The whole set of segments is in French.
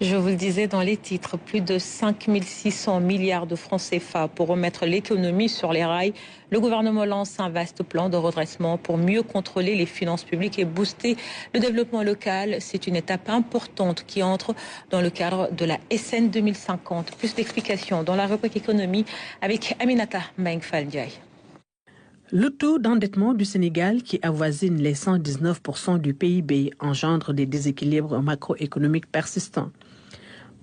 Je vous le disais dans les titres, plus de 5 600 milliards de francs CFA pour remettre l'économie sur les rails. Le gouvernement lance un vaste plan de redressement pour mieux contrôler les finances publiques et booster le développement local. C'est une étape importante qui entre dans le cadre de la SN 2050. Plus d'explications dans la rubrique économie avec Aminata Mbengue-Faldiaye. Le taux d'endettement du Sénégal, qui avoisine les 119% du PIB, engendre des déséquilibres macroéconomiques persistants.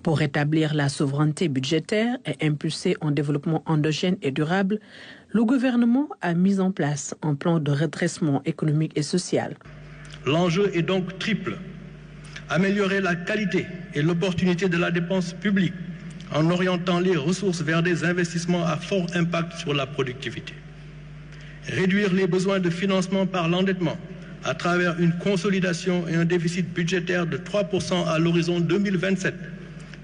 Pour rétablir la souveraineté budgétaire et impulser un développement endogène et durable, le gouvernement a mis en place un plan de redressement économique et social. L'enjeu est donc triple. Améliorer la qualité et l'opportunité de la dépense publique en orientant les ressources vers des investissements à fort impact sur la productivité. Réduire les besoins de financement par l'endettement à travers une consolidation et un déficit budgétaire de 3% à l'horizon 2027,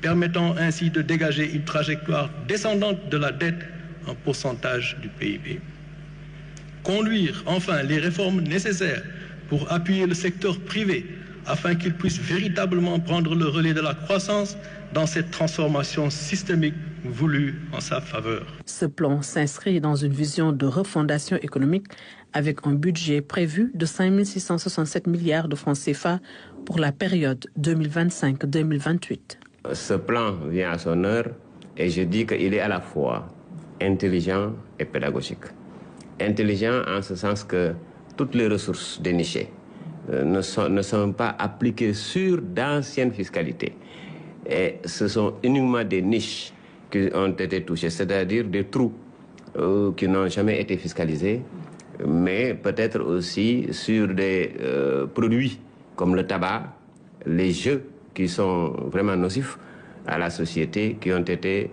permettant ainsi de dégager une trajectoire descendante de la dette en pourcentage du PIB. Conduire enfin les réformes nécessaires pour appuyer le secteur privé afin qu'il puisse véritablement prendre le relais de la croissance dans cette transformation systémique voulue en sa faveur. Ce plan s'inscrit dans une vision de refondation économique avec un budget prévu de 5 667 milliards de francs CFA pour la période 2025-2028. Ce plan vient à son heure et je dis qu'il est à la fois intelligent et pédagogique. Intelligent en ce sens que toutes les ressources dénichées ne sont pas appliquées sur d'anciennes fiscalités. Et ce sont uniquement des niches qui ont été touchées, c'est-à-dire des trous qui n'ont jamais été fiscalisés, mais peut-être aussi sur des produits comme le tabac, les jeux qui sont vraiment nocifs à la société qui ont été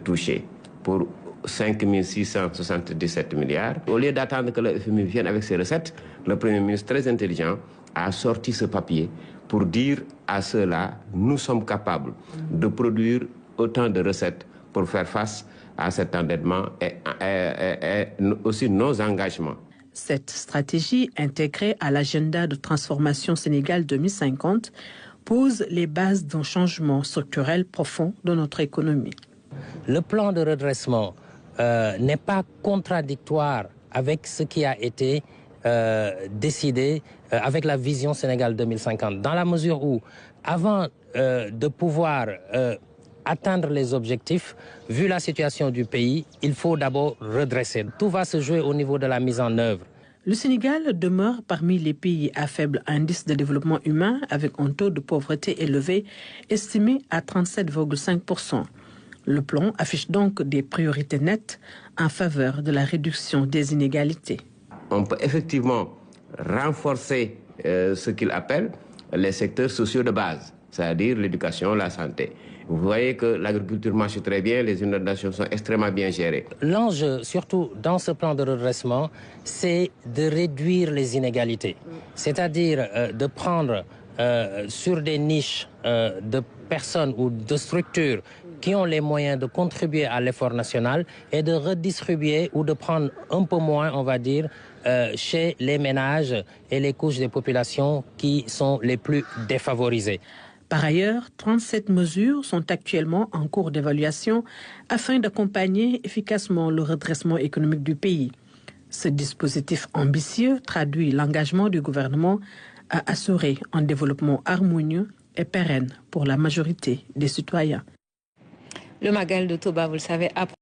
touchés pour 5 677 milliards. Au lieu d'attendre que le FMI vienne avec ses recettes, le Premier ministre très intelligent a sorti ce papier pour dire à ceux-là, nous sommes capables de produire autant de recettes pour faire face à cet endettement et aussi nos engagements. Cette stratégie intégrée à l'agenda de transformation Sénégal 2050 pose les bases d'un changement structurel profond de notre économie. Le plan de redressement n'est pas contradictoire avec ce qui a été décidé avec la vision Sénégal 2050, dans la mesure où, avant de pouvoir atteindre les objectifs, vu la situation du pays, il faut d'abord redresser. Tout va se jouer au niveau de la mise en œuvre. Le Sénégal demeure parmi les pays à faible indice de développement humain avec un taux de pauvreté élevé estimé à 37,5%. Le plan affiche donc des priorités nettes en faveur de la réduction des inégalités. On peut effectivement renforcer ce qu'il appelle les secteurs sociaux de base, c'est-à-dire l'éducation, la santé. Vous voyez que l'agriculture marche très bien, les inondations sont extrêmement bien gérées. L'enjeu, surtout dans ce plan de redressement, c'est de réduire les inégalités. C'est-à-dire de prendre sur des niches de personnes ou de structures qui ont les moyens de contribuer à l'effort national et de redistribuer ou de prendre un peu moins, on va dire, chez les ménages et les couches des populations qui sont les plus défavorisées. Par ailleurs, 37 mesures sont actuellement en cours d'évaluation afin d'accompagner efficacement le redressement économique du pays. Ce dispositif ambitieux traduit l'engagement du gouvernement à assurer un développement harmonieux et pérenne pour la majorité des citoyens. Le Magal de Toba, vous le savez,